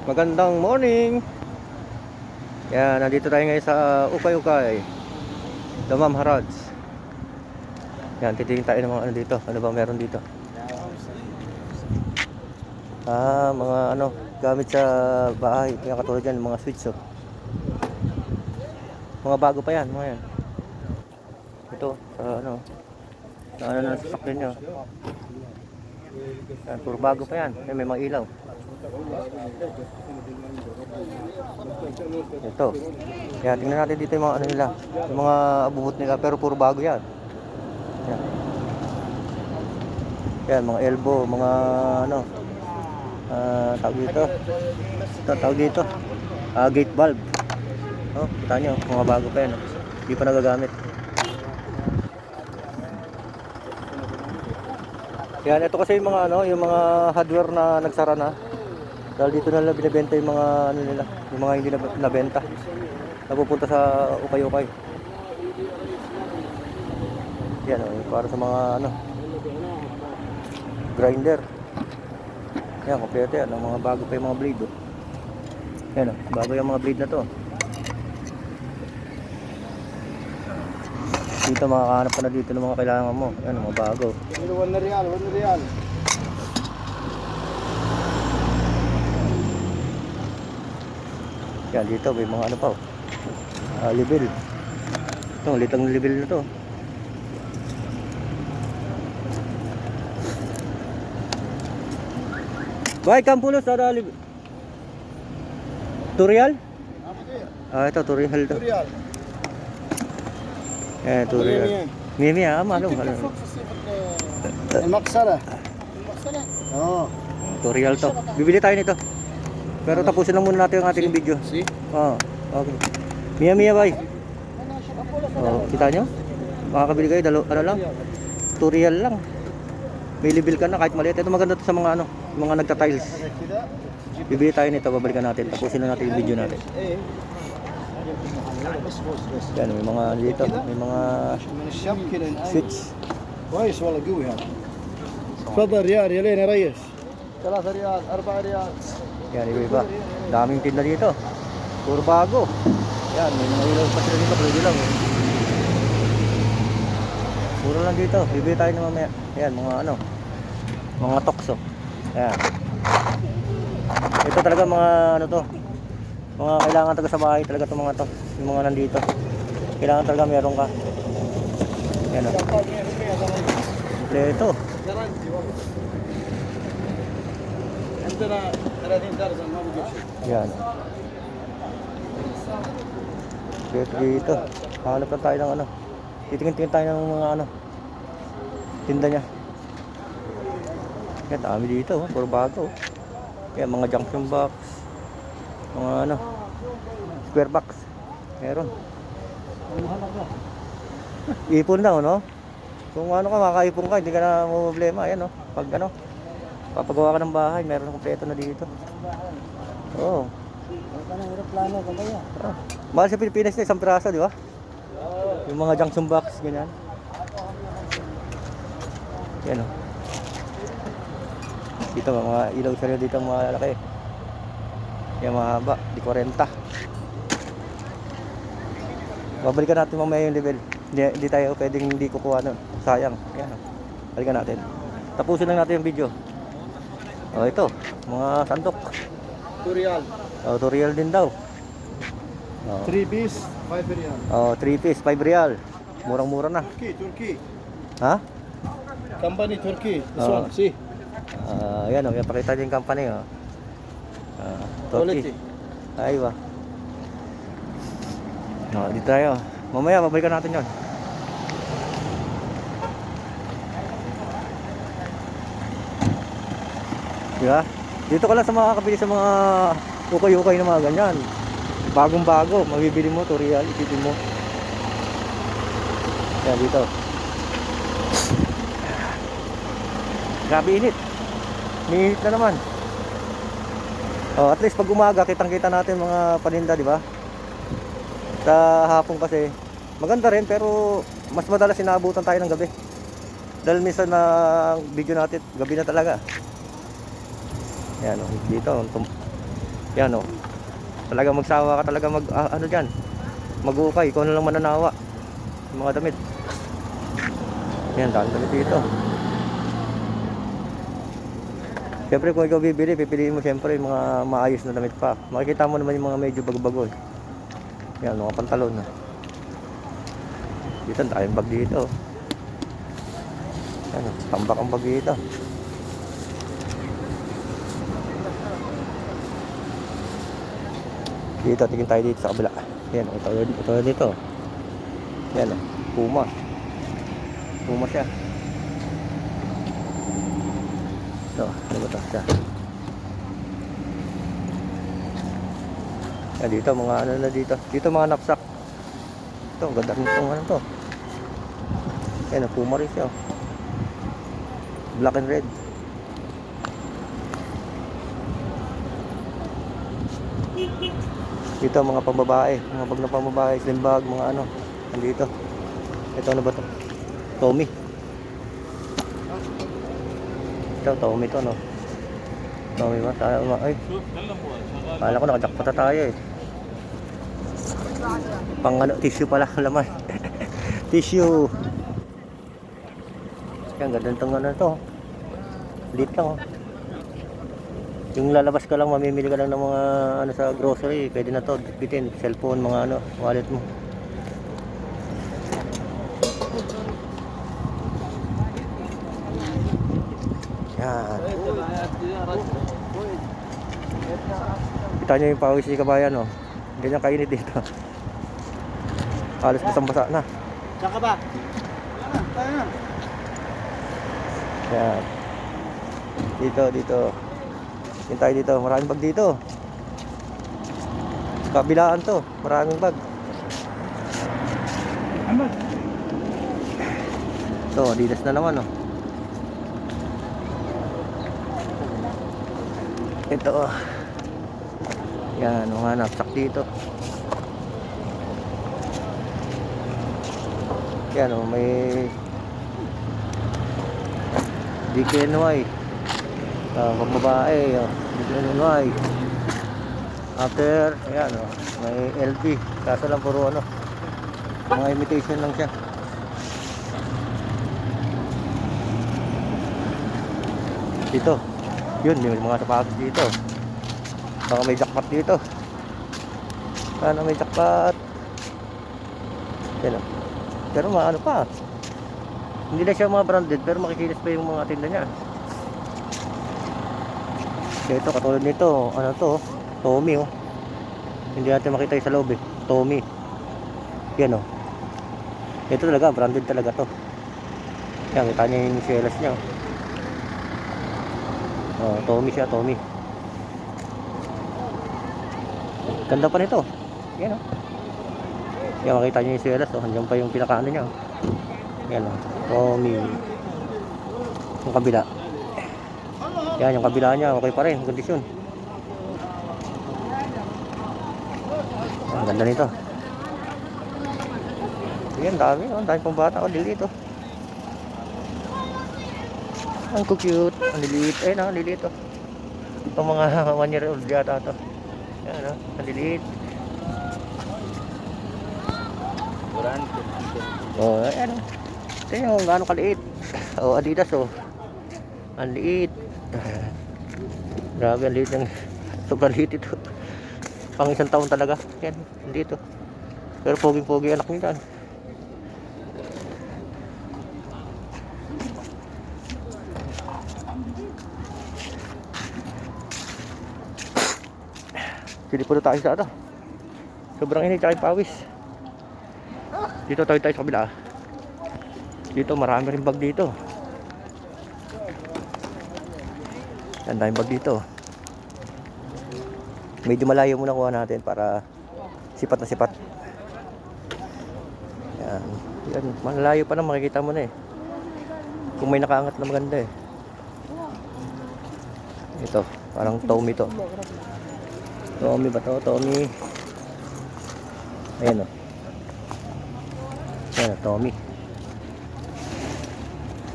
Magandang morning. Yan, nandito tayo ngayon sa Ukay-Ukay, Damam Harads. Yan, titingin tayo ng mga ano dito. Ano ba meron dito? Mga ano, gamit sa bahay. Yung katulad yan, mga switch oh. Mga bago pa yan, mga yan. Ito, ano na sasakyan nyo. Yan, puro bago pa yan. Yan, may mga ilaw. Ito. Yan, tingnan natin dito yung mga ano nila. Yung mga abubot nila, pero puro bago yan. Yan. Yan, mga elbow, mga ano. Tawag dito. Ito, tawag dito. Gate valve. Oh, kita nyo, mga bago pa yan. Oh. Hindi pa nagagamit. Yan, ito kasi yung mga ano, yung mga hardware na nagsara na. Dahil dito na lang binibenta yung mga ano nila, yung mga hindi nabenta. Napupunta sa Ukay-Ukay. Yan oh, para sa mga ano, grinder. Yan, kompleto yan, ang mga bago pa yung mga blade oh. Yan oh, bago yung mga blade na to. Dito makakahanap ka na dito ng mga kailangan mo. Yan, mga bago. 1 riyal, 1 riyal. Yan, dito may mga ano pa oh. Level. Ito, litang level na to. Baik, kampulos ada level. Turial? Ito Turial to. ريال. Turial. Mimi malum. المغسلة. Turial to. Bibili tayo nito. Pero tapusin lang muna natin ang ating video. Si? Okay. Mia bay. Kita nyo? Makakabili kayo, ano lang? Turial lang. May level ka na kahit maliit. Ito maganda to sa mga ano, mga nagta-tiles. Bibili tayo nito, babalikan natin. Tapusin lang natin yung video natin. Yan, may mga dito, may mga switch. كويس والله قوي هذا. تفضل ريال ريالين يا ريس. 3 ريال 4 ريال. Yan, iba. Daming tinda dito. Puro bago. Yan, may mga ilaw pa sila dito, pwede lang. Puro lang dito. Bibili tayo na mamaya. Yan, mga ano, mga tokso. Yan. Ito talaga mga ano to. Mga kailangan talaga sa bahay talaga itong mga to. Yung mga nandito. Kailangan talaga meron ka. Yan o. Kompleto. عندنا 30 درجة ما بجيب شيء. Yan. Kompleto dito. Hanap lang tayo ng ano. Titingin-tingin tayo ng mga ano. Tinda niya. Yan, dami dito. Puro bago. Yan, mga junction box. Mga ano. Square box. Meron. Ipon daw, no? Kung ano ka, makaipon ka, hindi ka na problema. Ayan, no? Pag ano, papagawa ka ng bahay, meron ng kompleto na dito. Oo. Mahal sa Pilipinas na isang piraso, di ba? Yung mga junction box, ganyan. Yan, no? Dito, mga ilaw sila dito, mga lalaki. Yan, mahaba, di 40. Babalikan natin mamaya yung level. Hindi tayo pwedeng hindi kukuha nun. Sayang. Yan. Balikan natin. Tapusin lang natin yung video. Ito. Mga sandok. 2 ريال. 2 real din daw. 3 piece 5 ريال. 3 piece, 5 real. Murang-mura na. تركي. Ha? كمباني تركي. This one, see. Yan o. Pakita niyo yung company. Turkey. Aywa. Dito tayo. Mamaya, babalikan natin yun. Diba? Dito ka lang sa makakabili sa mga ukay-ukay na mga ganyan. Bagong-bago. Mabibili mo, 2 real. Isipin mo. Yan, dito. Grabe init. Minit na naman. At least pag umaga, kitang-kita natin mga paninda, di ba? Sa hapon kasi maganda rin, pero mas madalas inaabutan tayo ng gabi. Dahil minsan na video natin, gabi na talaga. Yan, dito Yan o. Talaga magsawa ka talaga ano dyan. Mag-ukay. Kung ano lang mananawa. Yung mga damit. Yan, dahil damit dito. Siyempre kung ikaw bibili, pipiliin mo siyempre yung mga maayos na damit pa. Makikita mo naman yung mga medyo bago-bago. Yan, mga pantalon. Dito, tayong bag dito. Yan, tambak ang bag dito. Dito, tingin tayo dito sa kabila. Yan, ito dito. Yan, Puma. Puma siya. Ito, ano ba ito? Siya. Yan, dito, mga ano na dito. Dito, mga knapsack. Ito, ang ganda nitong ano to. Yan, Puma rin siya. Black and red. Dito mga pambabae, mga bag na pambabae, slim bag, mga ano, nandito. Ito ano ba to? Tommy. Ito, Tommy to, no? Tommy ba? Ay, kala ko nakajakpata tayo eh. Pang ano, tissue pala, laman. Tissue. Yan, ganda itong ano to. Lit lang, oh. Yung lalabas ka lang, mamimili ka lang ng mga ano sa grocery, pwede na to, bitbitin, cellphone, mga ano, wallet mo. Yan. Kita nyo yung pawis ni kabayan, oh. Ganyan kainit dito. Halos basang-basa na. Saka ba? Tayo na. Yan. Dito. Yung tayo dito, maraming bag dito. Kabilaan to, maraming bag. Ito, Adidas na naman, oh. Ito, oh. Yan, mga knapsack dito. Yan, oh, may DKNY. Pag babae, DKNY. After, ayan, oh, may LV. Kaso lang puro ano, mga imitation lang siya. Dito, yun, may mga sapatos dito. Baka may jackpot dito. Sana may jackpot. Yan, oh. Pero ano pa, hindi na siya mga branded, pero makikinis pa yung mga tinda niya. Ito, katulad nito, ano to, Tommy, oh. Hindi natin makita yung sa loob, eh. Tommy. Yan, oh. Ito talaga, branded talaga to. Yan, kita niya yung sielas niya, oh. Tommy siya, Tommy. Ganda pa nito. Yan, oh. Yan, makita niyo yung sielas, oh. Hanggang pa yung pinakaano niya, oh. Yan, oh. Tommy. Yung kabila. Yan, yung kabila niya, okay pa rin, kondisyon. Ang ganda nito. Yan, dami, oh. Dami pang bata, oh. Lilit, oh. Ang cute, ang liliit. Ayun, ang liliit, oh. Itong mga 1 year old yata to. Yan, oh. Ang liliit. Oh, ayan, oh. Tingnan mo, gaano kaliit. Oh, Adidas, oh. Ang liit. Grabe, ang liit ng sobrang liit ito. Pang isang taon talaga. Yan, dito. Pero pogi-pogi anak niya dyan. Silipo na tayo sa ano. Sobrang init tsaka yung pawis. Dito tayo sa kabila. Dito marami rin bag dito. Ang daming bag dito. Medyo malayo muna kuha natin para sipat na sipat. Yan. Yan. Malayo pa na makikita mo na eh. Kung may nakaangat na maganda eh. Ito. Parang Tommy to. Tommy ba to? Tommy. Ayan o. Ayan o, Tommy.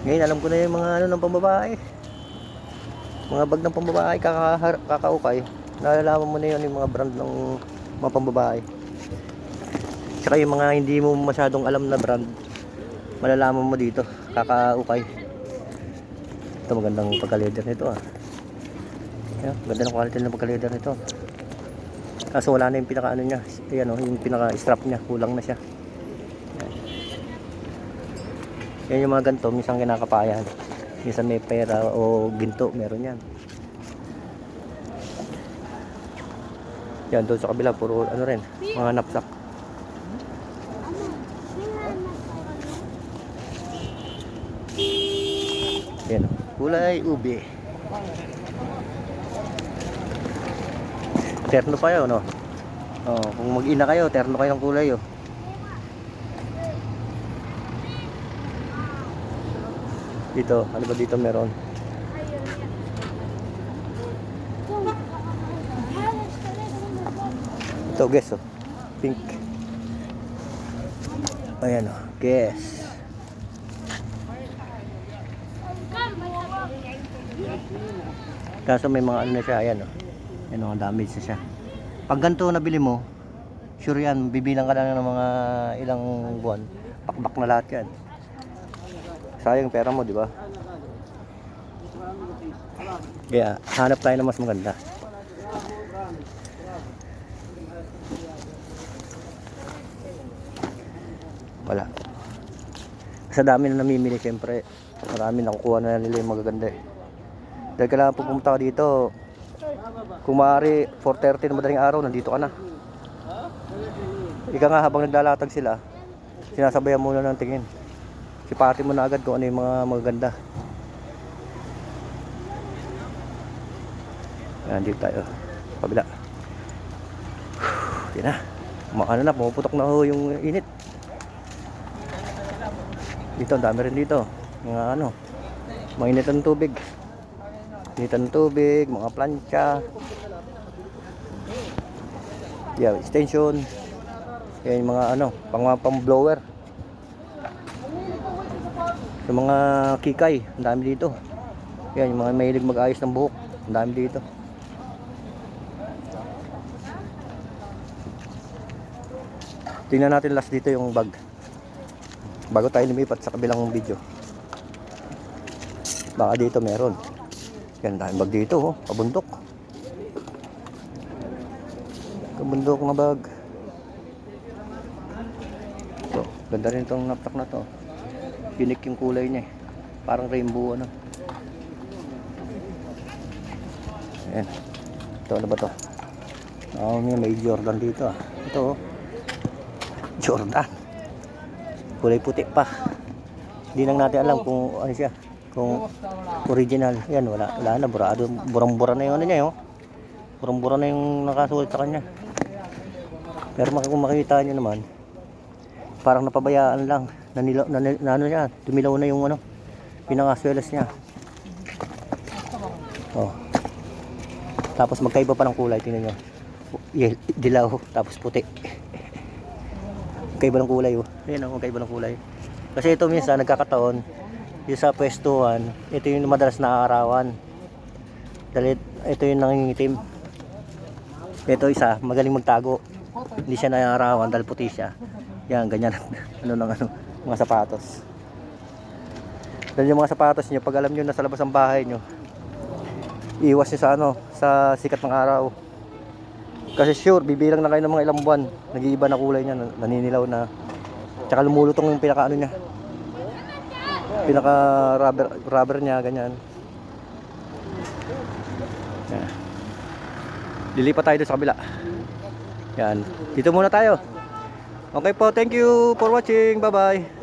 Ngayon alam ko na yung mga ano ng pambabae. Mga bag ng pambabae kakaukay. Nalalaman mo na yun yung mga brand ng mga pambabae. Tsaka yung mga hindi mo masyadong alam na brand, malalaman mo dito, kakaukay. Ito magandang pagka-leather nito ah. Ayan, ganda ng quality ng pagka-leather nito. Kaso wala na yung pinaka ano niya, ayan, yung pinaka strap niya, kulang na siya. Yan yung mga ganito, minsan kinakapayan. Minsan may pera o ginto, meron yan. Yan, doon sa kabila, puro ano rin, mga knapsack. Yan, kulay ube. Terno pa yun, no? Oh, kung mag-ina kayo, terno kayo ng kulay, oh. Dito, ano ba dito meron? Ito, guess, oh. Pink. Ayan, oh. Guess. Kaso may mga ano na siya, ayan, oh. Ayan, mga damage na siya. Pag ganito nabili mo, sure yan, bibilang ka lang ng mga ilang buwan. Pakbak na lahat yan. Sayang pera mo, di ba? Kaya hanap tayo ng mas maganda. Wala. Sa dami na namimili, siyempre, marami nakukuha na nila yung magaganda eh. Dahil kailangan pag pumunta ka dito, kung maaari 4:30 na madaling araw, nandito ka na. Ika nga habang naglalatag sila, sinasabayan muna ng tingin. Sipati mo na agad kung ano yung mga magaganda. Ayan, dito tayo. Kabila. Hindi na. Ano na, pumuputok na ho yung init. Dito, ang dami rin dito. Mga ano, mainit ng tubig. Init ng tubig, mga plancha. Yeah, extension. Yan yung mga ano, pang blower. Yung mga kikay, ang dami dito. Yan, yung mga mahilig mag-ayos ng buhok, ang dami dito. Tingnan natin last dito yung bag. Bago tayo lumipat sa kabilang video. Baka dito meron. Yan, dami bag dito, oh, pabundok. Pabundok na bag. So, ganda rin itong naptak na to. Unique yung kulay niya eh. Parang rainbow ano. Ayan. Ito ano ba to? May Jordan dito ah. Ito oh. Jordan. Kulay puti pa. Hindi lang natin alam kung ano siya. Kung original. Yan wala na. Burado. Burang-bura na yung ano niya oh. Burang-bura na yung nakasulat sa kanya. Pero kung makikita nyo naman, parang napabayaan lang. Ano niya, tumilaw na yung ano, pinakaswelas niya. Oh. Tapos magkaiba pa ng kulay, tingnan nyo. Dilaw, tapos puti. Magkaiba ng kulay, oh. Ayan oh, magkaiba ng kulay. Kasi ito minsan, nagkakataon, yung sa pwestuhan, ito yung madalas naaarawan. Dahil ito yung nangingitim. Ito isa, magaling magtago. Hindi siya naaarawan dahil puti siya. Yan, ganyan. Mga sapatos. Dahil yung mga sapatos nyo, pag alam nyo na sa labas ng bahay nyo, iwas nyo sa sa sikat ng araw. Kasi sure, bibilang na kayo ng mga ilang buwan, nag-iiba na kulay niya, naninilaw na. Tsaka lumulutong yung pinaka niya. Pinaka rubber niya, ganyan. Yan. Lilipat tayo doon sa kabila. Yan. Dito muna tayo. Okay po, thank you for watching. Bye-bye.